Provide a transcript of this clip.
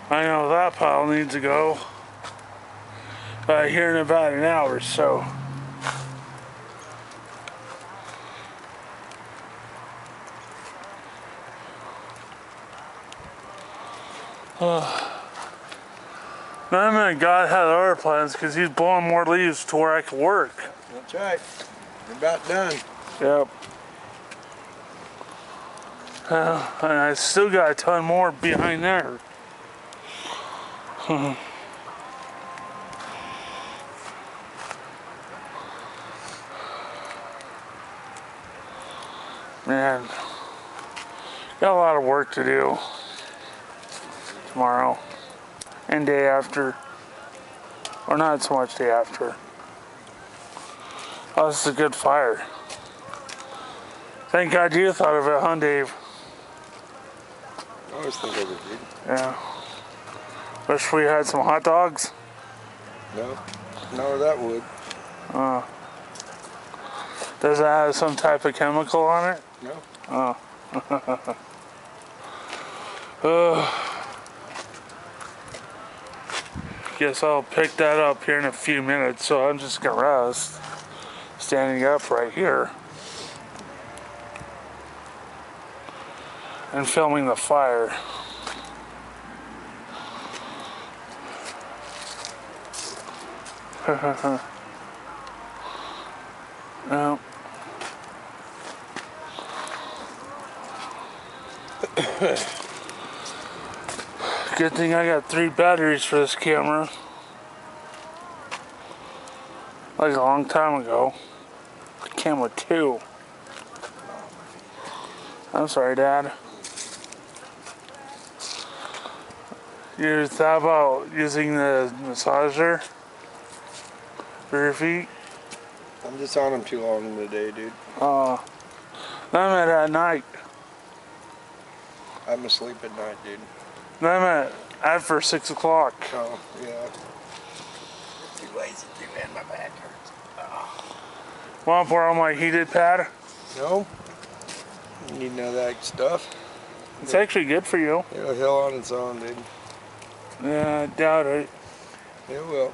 I know that pile needs to go. Here in about an hour or so. Now God had other plans because he's blowing more leaves to where I can work. That's right. You're about done. Yep. And I still got a ton more behind there. Man, got a lot of work to do tomorrow and day after. Or not so much day after. Oh, this is a good fire. Thank God you thought of it, huh, Dave? I always think of it, dude. Yeah. Wish we had some hot dogs. No, no, that would. Does it have some type of chemical on it? No. Guess I'll pick that up here in a few minutes, so I'm just gonna rest. Standing up right here. And filming the fire. No. Good thing I got 3 batteries for this camera. Like a long time ago. The camera 2. I'm sorry, Dad. You thought about using the massager for your feet? I'm just on them too long today, dude. I'm at night. I'm asleep at night, dude. I'm at after 6 o'clock. Oh, yeah. Too lazy to, man. My back hurts. Want to borrow my heated pad? No. You need none of that stuff. It's actually good for you. It'll heal on its own, dude. Yeah, I doubt it. It will.